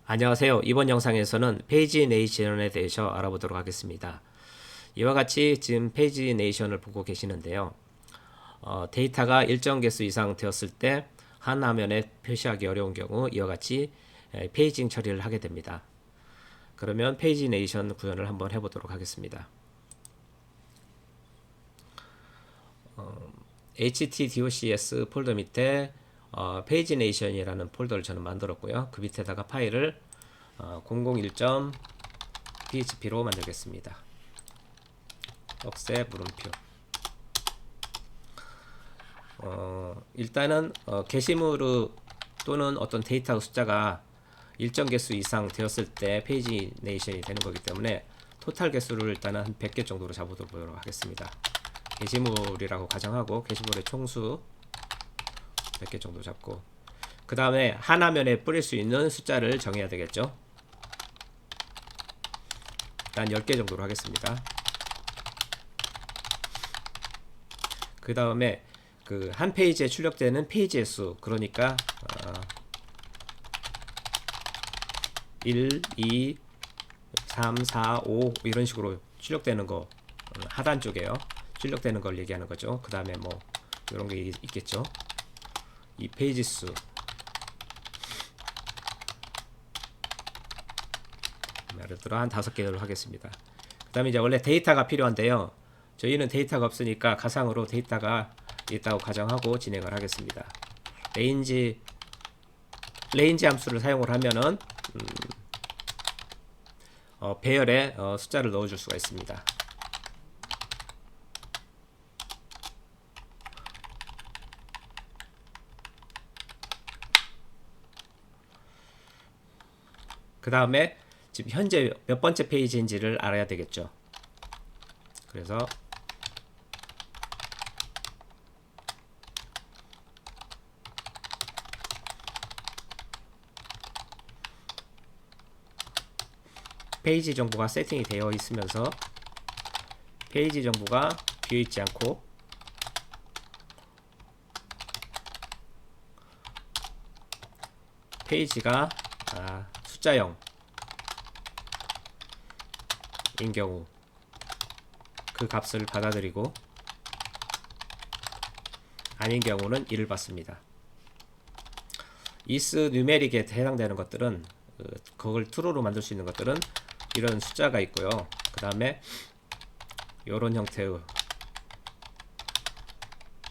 안녕하세요. 이번 영상에서는 페이지네이션에 대해서 알아보도록 하겠습니다. 이와 같이 지금 페이지네이션을 보고 계시는데요. 데이터가 일정 개수 이상 되었을 때 한 화면에 표시하기 어려운 경우 이와 같이 페이징 처리를 하게 됩니다. 그러면 페이지네이션 구현을 한번 해보도록 하겠습니다. htdocs 폴더 밑에 페이지네이션이라는 폴더를 저는 만들었고요. 그 밑에다가 파일을 001.php로 만들겠습니다. 억새 물음표. 일단은 게시물 또는 어떤 데이터 숫자가 일정 개수 이상 되었을 때 페이지네이션이 되는 거기 때문에 토탈 개수를 일단은 한 100개 정도로 잡아보도록 하겠습니다. 게시물이라고 가정하고 게시물의 총수 100개 정도 잡고, 그 다음에 한 화면에 뿌릴 수 있는 숫자를 정해야 되겠죠. 일단 10개 정도로 하겠습니다. 그 다음에 그 한 페이지에 출력되는 페이지의 수, 그러니까 1, 2, 3, 4, 5 이런 식으로 출력되는 거, 하단 쪽에요. 출력되는 걸 얘기하는 거죠. 그 다음에 뭐 이런 게 있겠죠. 이 페이지 수, 예를 들어 한 5개로 하겠습니다. 그 다음에 이제 원래 데이터가 필요한데요. 저희는 데이터가 없으니까 가상으로 데이터가 있다고 가정하고 진행을 하겠습니다. 레인지 함수를 사용을 하면은 배열에 숫자를 넣어줄 수가 있습니다. 그 다음에 지금 현재 몇 번째 페이지인지를 알아야 되겠죠. 그래서 페이지 정보가 세팅이 되어 있으면서 페이지 정보가 비어 있지 않고 페이지가 숫자형 인 경우 그 값을 받아들이고 아닌 경우는 1을 받습니다. is numeric에 해당되는 것들은 그걸 true로 만들 수 있는 것들은 이런 숫자가 있고요. 그 다음에 이런 형태의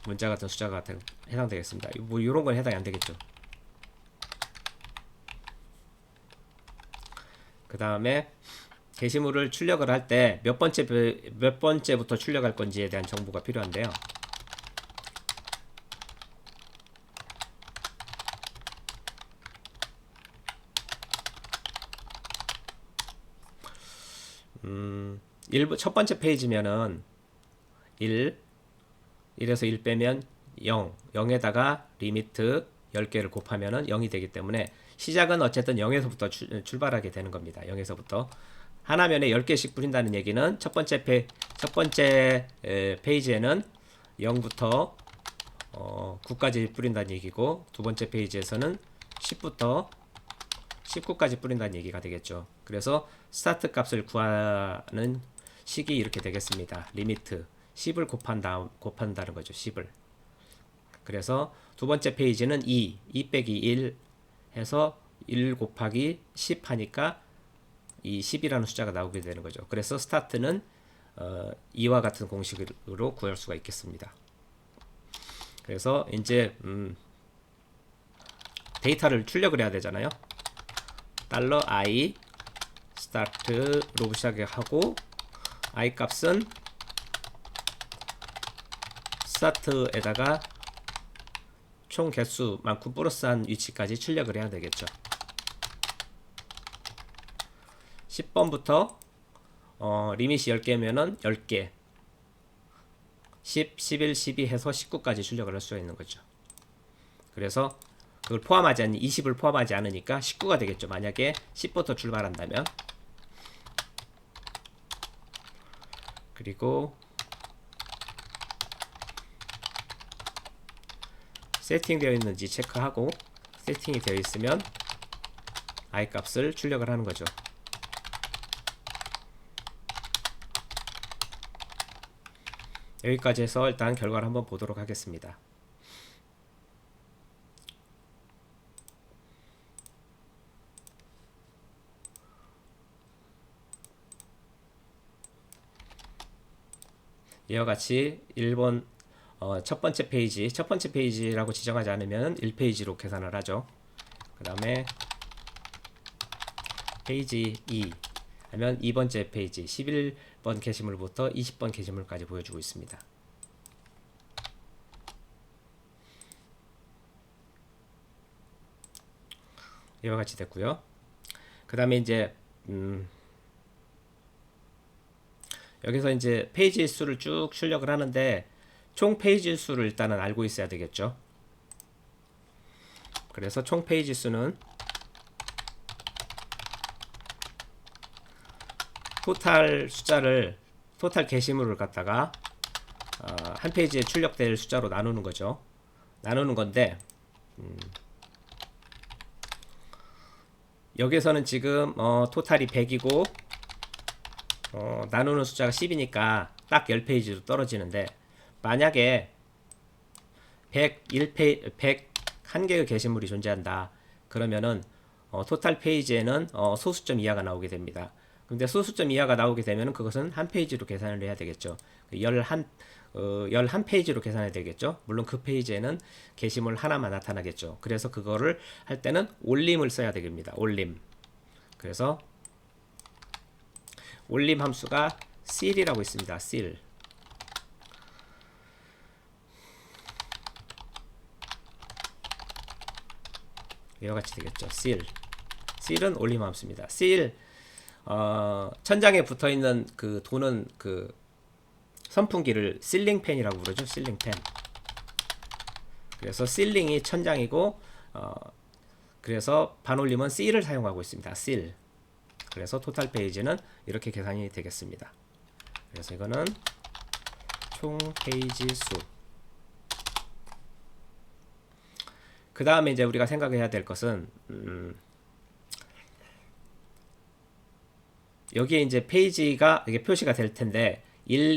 문자 같은 숫자가 해당되겠습니다. 뭐 이런 건 해당이 안 되겠죠. 그 다음에 게시물을 출력을 할 때 몇 번째부터 출력할 건지에 대한 정보가 필요한데요. 첫 번째 페이지면은 1에서 1 빼면 0, 0에다가 리미트 10개를 곱하면은 0이 되기 때문에 시작은 어쨌든 0에서부터 출발하게 되는 겁니다. 0에서부터 한 화면에 10개씩 뿌린다는 얘기는 첫 번째 페이지에는 0부터 9까지 뿌린다는 얘기고, 두 번째 페이지에서는 10부터 19까지 뿌린다는 얘기가 되겠죠. 그래서 스타트 값을 구하는 식이 이렇게 되겠습니다. 리미트 10을 곱한다는 거죠. 10을. 그래서 두 번째 페이지는 2 빼기 1 해서 1 곱하기 10 하니까 이 10이라는 숫자가 나오게 되는 거죠. 그래서 스타트는 이와 같은 공식으로 구할 수가 있겠습니다. 그래서 이제 데이터를 출력을 해야 되잖아요. $i start로 시작하고 i 값은 start에다가 총 개수만큼 플러스한 위치까지 출력을 해야 되겠죠. 10번부터 리밋이 10개면은 10개 10, 11, 12 해서 19까지 출력을 할 수가 있는 거죠. 그래서 그걸 포함하지 않는 20을 포함하지 않으니까 19가 되겠죠. 만약에 10부터 출발한다면. 그리고 세팅되어 있는지 체크하고, 세팅이 되어 있으면 i 값을 출력을 하는 거죠. 여기까지 해서 일단 결과를 한번 보도록 하겠습니다. 이와 같이 1번 첫 번째 페이지라고 지정하지 않으면 1페이지로 계산을 하죠. 그 다음에 페이지 2 하면 2번째 페이지 11번 게시물부터 20번 게시물까지 보여주고 있습니다. 이와 같이 됐고요. 그 다음에 이제 여기서 이제 페이지 수를 쭉 출력을 하는데 총 페이지 수를 일단은 알고 있어야 되겠죠. 그래서 총 페이지 수는 토탈 숫자를 토탈 게시물을 갖다가 한 페이지에 출력될 숫자로 나누는 거죠. 나누는 건데 여기서는 지금 토탈이 100이고 나누는 숫자가 10이니까 딱 10페이지로 떨어지는데 만약에 101개의 게시물이 존재한다. 그러면은 토탈 페이지에는 소수점 이하가 나오게 됩니다. 근데 소수점 이하가 나오게 되면 그것은 한 페이지로 계산을 해야 되겠죠. 11페이지로 계산해야 되겠죠. 물론 그 페이지에는 게시물 하나만 나타나겠죠. 그래서 그거를 할 때는 올림을 써야 됩니다. 올림. 그래서 올림 함수가 cl이라고 있습니다. cl. 이와 같이 되겠죠. cl은 올림 함수입니다. cl 천장에 붙어 있는 그 도는 그 선풍기를 실링 팬이라고 부르죠. 실링 팬. 그래서 실링이 천장이고 그래서 반올림은 cl을 사용하고 있습니다. cl. 그래서 토탈 페이지는 이렇게 계산이 되겠습니다. 그래서 이거는 총 페이지 수. 그 다음에 이제 우리가 생각해야 될 것은 여기에 이제 페이지가 이게 표시가 될 텐데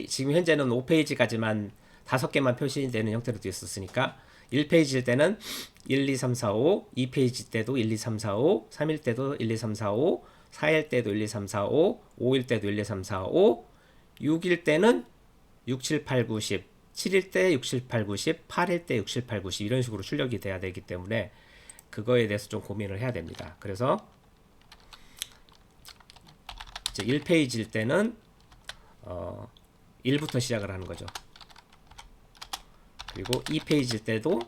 지금 현재는 5페이지까지만 5개만 표시되는 형태로 되어 있었으니까 1페이지일 때는 1, 2, 3, 4, 5, 2페이지 때도 1, 2, 3, 4, 5, 3일 때도 1, 2, 3, 4, 5, 4일 때도 1, 2, 3, 4, 5, 5일 때도 1, 2, 3, 4, 5, 6일 때는 6, 7, 8, 9, 10, 7일 때 6, 7, 8, 9, 10, 8일 때 6, 7, 8, 9, 10 이런 식으로 출력이 돼야 되기 때문에 그거에 대해서 좀 고민을 해야 됩니다. 그래서 이제 1페이지일 때는 1부터 시작을 하는 거죠. 그리고 2페이지일 때도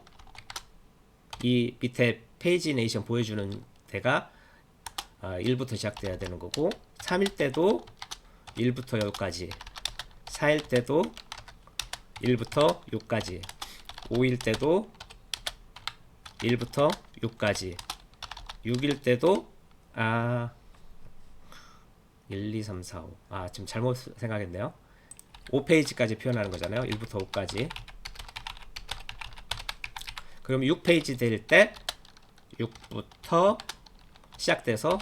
이 밑에 페이지 네이션 보여주는 데가 1부터 시작돼야 되는 거고 3일 때도 1부터 여기까지 4일 때도 1부터 6까지 5일 때도 1부터 6까지 6일 때도 1, 2, 3, 4, 5 지금 잘못 생각했네요. 5페이지까지 표현하는 거잖아요. 1부터 5까지. 그럼 6페이지 될 때 6부터 시작돼서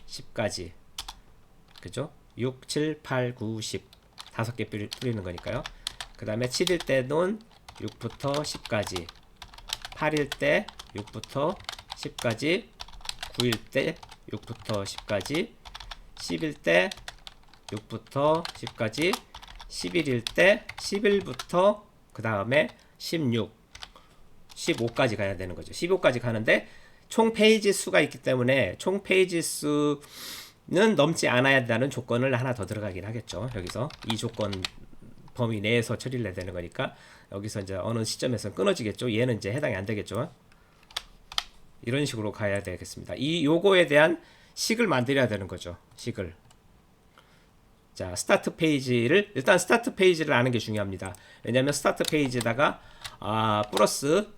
10까지. 그죠? 6, 7, 8, 9, 10 5개 뿌리는 거니까요. 그 다음에 7일 때는 6부터 10까지 8일 때 6부터 10까지 9일 때 6부터 10까지 10일 때 6부터 10까지 11일 때 11부터 그 다음에 16 15까지 가야 되는 거죠. 15까지 가는데 총 페이지 수가 있기 때문에 총 페이지 수는 넘지 않아야 한다는 조건을 하나 더 들어가긴 하겠죠. 여기서 이 조건 범위 내에서 처리를 해야 되는 거니까 여기서 이제 어느 시점에서 끊어지겠죠. 얘는 이제 해당이 안 되겠죠. 이런 식으로 가야 되겠습니다. 이 요거에 대한 식을 만들어야 되는 거죠. 식을. 자, 스타트 페이지를 일단 스타트 페이지를 아는 게 중요합니다. 왜냐하면 스타트 페이지에다가 플러스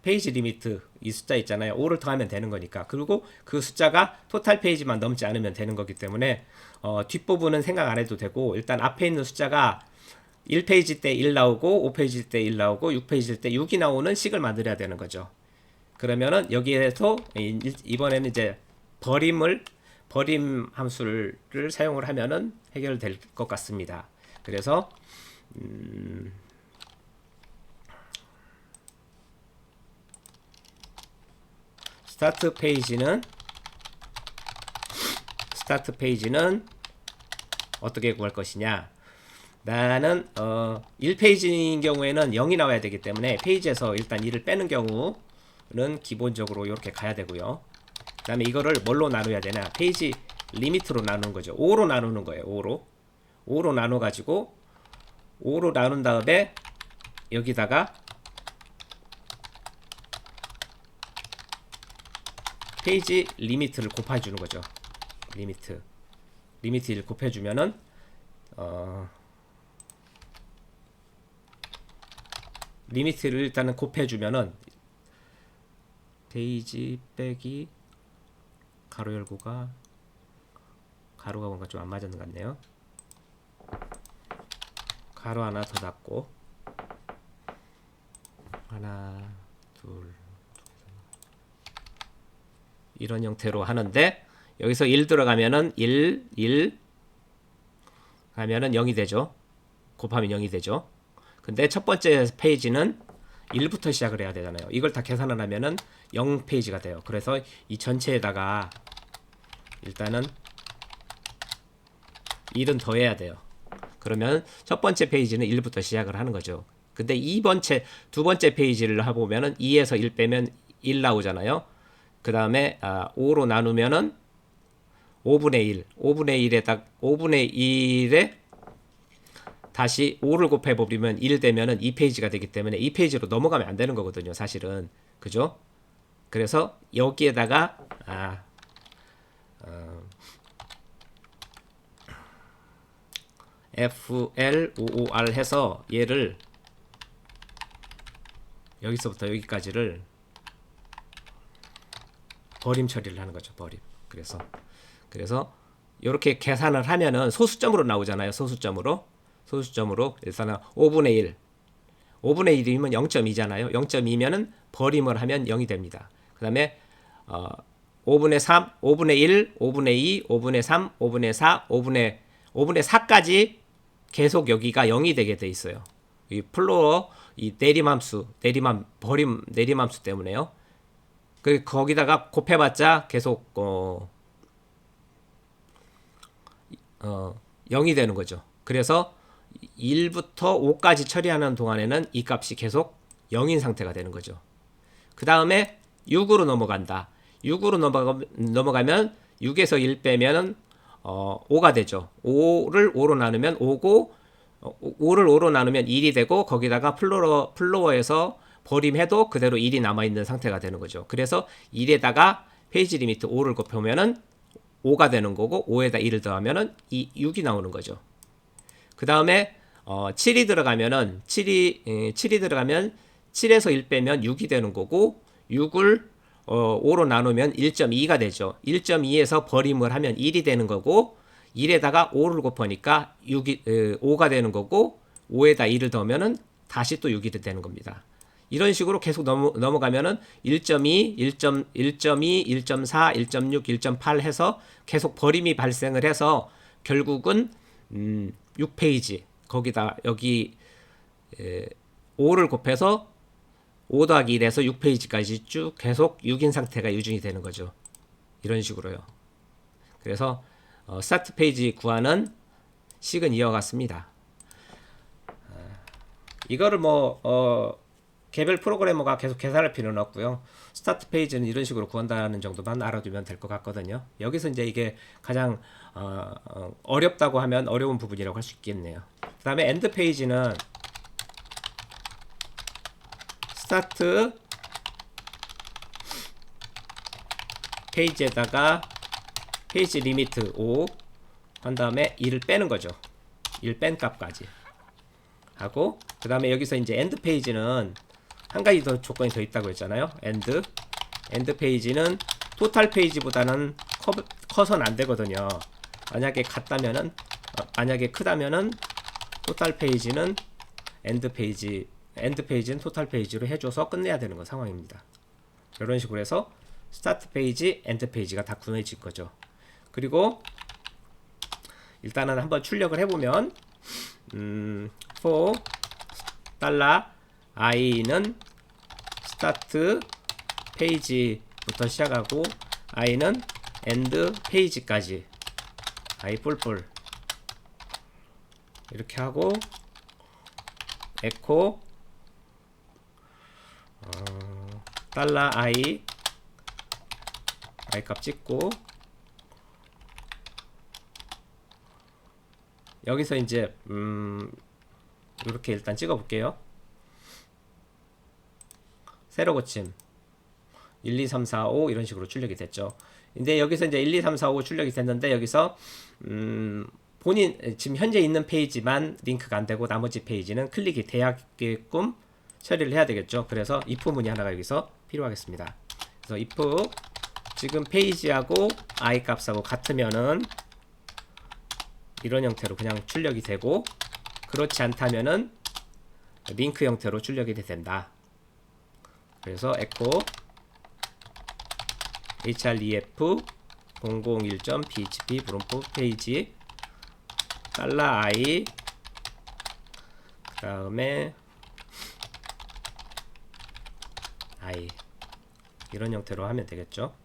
페이지 리미트 이 숫자 있잖아요. 5를 더하면 되는 거니까. 그리고 그 숫자가 토탈 페이지만 넘지 않으면 되는 거기 때문에 뒷부분은 생각 안 해도 되고 일단 앞에 있는 숫자가 1페이지 때 1 나오고 5페이지 때 1 나오고 6페이지 때 6이 나오는 식을 만들어야 되는 거죠. 그러면은 여기에서 이번에는 이제 버림 함수를 사용을 하면은 해결될 것 같습니다. 그래서 스타트 페이지는 어떻게 구할 것이냐. 나는 1페이지인 경우에는 0이 나와야 되기 때문에 페이지에서 일단 1을 빼는 경우는 기본적으로 이렇게 가야 되고요. 그 다음에 이거를 뭘로 나눠야 되나. 페이지 리미트로 나누는 거죠. 5로 나누는 거예요. 5로 나눠 가지고 5로 나눈 다음에 여기다가 페이지 리미트를 곱해주는 거죠. 리미트를 곱해주면은 리미트를 일단은 곱해주면은 페이지 빼기 가로 열고가 가로가 뭔가 좀 안 맞는 것 같네요. 가로 하나 더 닫고 하나 둘 이런 형태로 하는데 여기서 1 들어가면은 1 하면은 0이 되죠. 곱하면 0이 되죠. 근데 첫 번째 페이지는 1부터 시작을 해야 되잖아요. 이걸 다 계산을 하면은 0페이지가 돼요. 그래서 이 전체에다가 일단은 1은 더해야 돼요. 그러면 첫 번째 페이지는 1부터 시작을 하는 거죠. 근데 두 번째 페이지를 해보면은 2에서 1 빼면 1 나오잖아요. 그 다음에 5로 나누면은 5분의 1에 다시 5를 곱해버리면 1 되면은 2페이지가 되기 때문에 2페이지로 넘어가면 안 되는 거거든요. 사실은. 그죠? 그래서 여기에다가 FLOOR 해서 얘를 여기서부터 여기까지를 버림 처리를 하는 거죠. 버림. 그래서 이렇게 계산을 하면은 소수점으로 나오잖아요. 소수점으로 일단은 5분의 1이면 0.2잖아요. 0.2면은 버림을 하면 0이 됩니다. 그 다음에 5분의 3, 5분의 1, 5분의 2, 5분의 3, 5분의 4, 5분의 4까지 계속 여기가 0이 되게 돼 있어요. 이 플로어, 이 버림 내림함수 때문에요. 거기다가 곱해봤자 계속 0이 되는 거죠. 그래서 1부터 5까지 처리하는 동안에는 이 값이 계속 0인 상태가 되는 거죠. 그 다음에 6으로 넘어간다. 6으로 넘어가면 6에서 1 빼면 5가 되죠. 5를 5로 나누면 5고 5를 5로 나누면 1이 되고 거기다가 플로어에서 버림해도 그대로 1이 남아있는 상태가 되는 거죠. 그래서 1에다가 페이지 리미트 5를 곱하면은 5가 되는 거고 5에다 1을 더하면은 6이 나오는 거죠. 그 다음에 7이 들어가면 7에서 1 빼면 6이 되는 거고 6을 5로 나누면 1.2가 되죠. 1.2에서 버림을 하면 1이 되는 거고 1에다가 5를 곱하니까 5가 되는 거고 5에다 1을 더하면은 다시 또 6이 되는 겁니다. 이런 식으로 계속 넘어가면은 1.2, 1.2, 1.4, 1.6, 1.8 해서 계속 버림이 발생을 해서 결국은 6페이지 거기다 여기 5를 곱해서 5 더하기 1에서 6페이지까지 쭉 계속 6인 상태가 유지이 되는 거죠. 이런 식으로요. 그래서 스타트 페이지 구하는 식은 이와 같습니다. 이거를 개별 프로그래머가 계속 계산할 필요는 없고요. 스타트 페이지는 이런 식으로 구한다는 정도만 알아두면 될 것 같거든요. 여기서 이제 이게 가장 어렵다고 하면 어려운 부분이라고 할 수 있겠네요. 그 다음에 엔드 페이지는 스타트 페이지에다가 페이지 리미트 5 한 다음에 1을 빼는 거죠. 1 뺀 값까지 하고 그 다음에 여기서 이제 엔드 페이지는 한 가지 더 조건이 더 있다고 했잖아요. 엔드 페이지는 토탈 페이지보다는 커서는 안 되거든요. 만약에 크다면은 토탈 페이지는 엔드 페이지는 토탈 페이지로 해줘서 끝내야 되는 거 상황입니다. 이런 식으로 해서 스타트 페이지, 엔드 페이지가 다 구해질 거죠. 그리고 일단은 한번 출력을 해보면 for $i는 스타트 페이지부터 시작하고 i는 end 페이지까지 i 뿔뿔 이렇게 하고 에코 $i 값 찍고 여기서 이제 이렇게 일단 찍어 볼게요. 세로 고침 1, 2, 3, 4, 5 이런 식으로 출력이 됐죠. 근데 여기서 이제 1, 2, 3, 4, 5 출력이 됐는데 여기서 본인 지금 현재 있는 페이지만 링크가 안 되고 나머지 페이지는 클릭이 돼야게끔 처리를 해야 되겠죠. 그래서 if 문이 하나가 여기서 필요하겠습니다. 그래서 if 지금 페이지하고 i 값하고 같으면은 이런 형태로 그냥 출력이 되고 그렇지 않다면은 링크 형태로 출력이 된다. 그래서 echo href 001.php 브롬프 페이지 $i 그 다음에 i 이런 형태로 하면 되겠죠.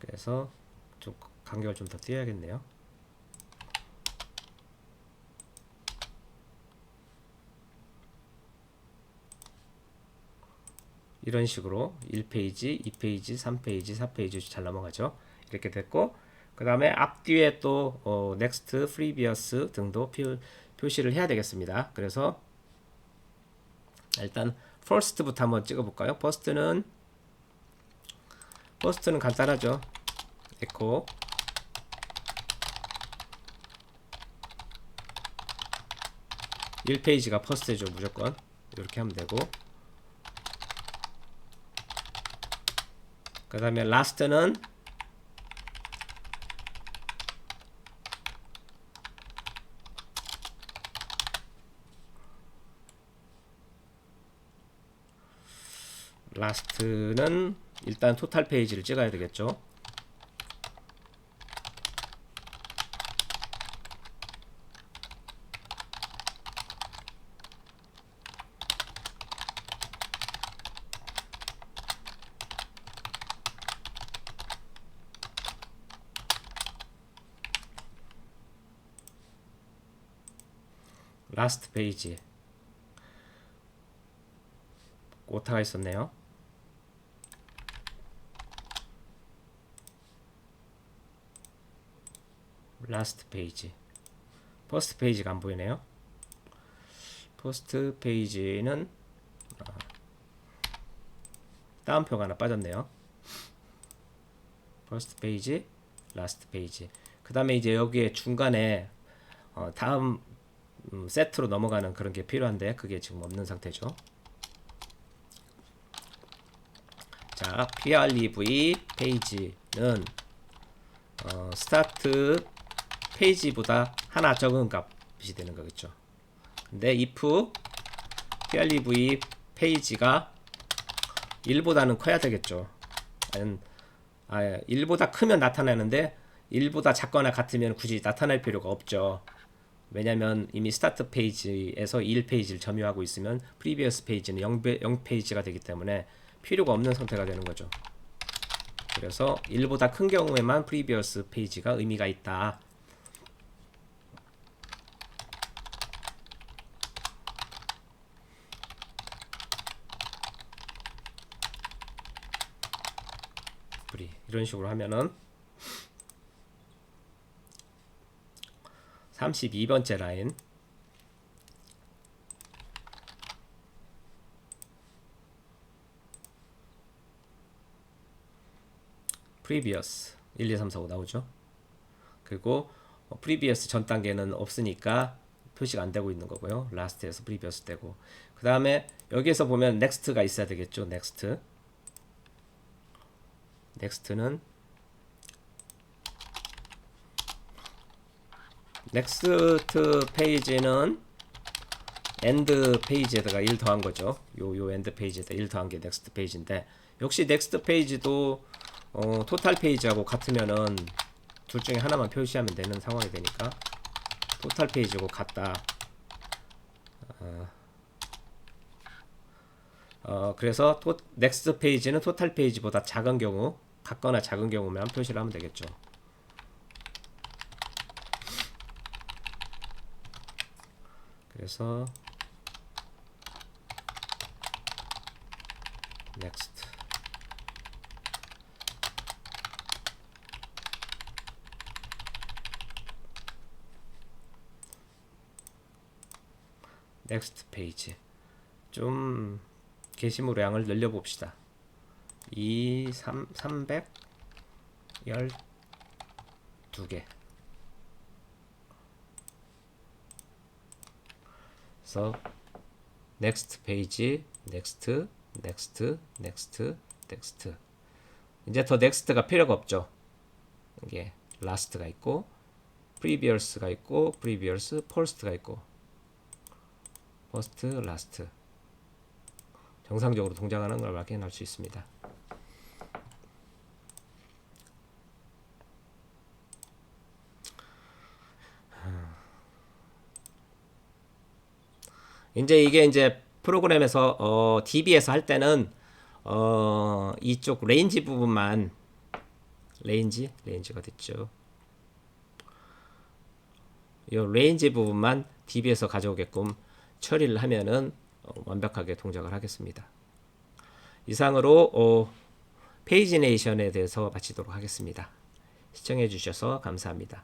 그래서 좀 간격을 좀 더 띄워야겠네요. 이런 식으로 1페이지, 2페이지, 3페이지, 4페이지 잘 넘어가죠. 이렇게 됐고 그 다음에 앞뒤에 또 next, previous 등도 표시를 해야 되겠습니다. 그래서 일단 first부터 한번 찍어볼까요? first는 간단하죠. echo 1페이지가 first죠. 무조건 이렇게 하면 되고 그 다음에 last는 일단 토탈 페이지를 찍어야 되겠죠. 라스트 페이지 오타가 있었네요. 라스트 페이지 퍼스트 페이지가 안 보이네요. 퍼스트 페이지는 따옴표가 하나 빠졌네요. 퍼스트 페이지, 라스트 페이지. 그 다음에 이제 여기에 중간에 다음 세트로 넘어가는 그런 게 필요한데 그게 지금 없는 상태죠. 자, prev 페이지는 스타트 페이지보다 하나 적은 값이 되는 거겠죠. 근데 if prev 페이지가 1보다는 커야 되겠죠. 1보다 크면 나타나는데 1보다 작거나 같으면 굳이 나타날 필요가 없죠. 왜냐면 이미 스타트 페이지에서 1페이지를 점유하고 있으면 previous 페이지는 0페이지가 되기 때문에 필요가 없는 상태가 되는 거죠. 그래서 1보다 큰 경우에만 previous 페이지가 의미가 있다. 이런 식으로 하면은 32번째 라인 previous 1, 2, 3, 4, 5 나오죠. 그리고 previous 전 단계는 없으니까 표시가 안 되고 있는 거고요. last에서 previous 되고 그 다음에 여기에서 보면 next가 있어야 되겠죠. next는 next 페이지는 엔드 페이지에다가 1 더한 거죠. 요 엔드 페이지에다 1 더한 게 넥스트 페이지인데, 역시 넥스트 페이지도 토탈 페이지하고 같으면은 둘 중에 하나만 표시하면 되는 상황이 되니까 토탈 페이지고 같다. 그래서 넥스트 페이지는 토탈 페이지보다 작은 경우, 같거나 작은 경우만 표시를 하면 되겠죠. 그래서 next next 페이지 좀 게시물 양을 늘려 봅시다. 312개. 그래서 next 페이지, next, next, next, next. 이제 더 next가 필요가 없죠. 이게 last가 있고, previous가 있고, previous, first가 있고, first, last. 정상적으로 동작하는 걸 확인할 수 있습니다. 이제 프로그램에서 DB에서 할 때는 이쪽 레인지 부분만 레인지가 됐죠. 이 레인지 부분만 DB에서 가져오게끔 처리를 하면은 완벽하게 동작을 하겠습니다. 이상으로 페이지네이션에 대해서 마치도록 하겠습니다. 시청해 주셔서 감사합니다.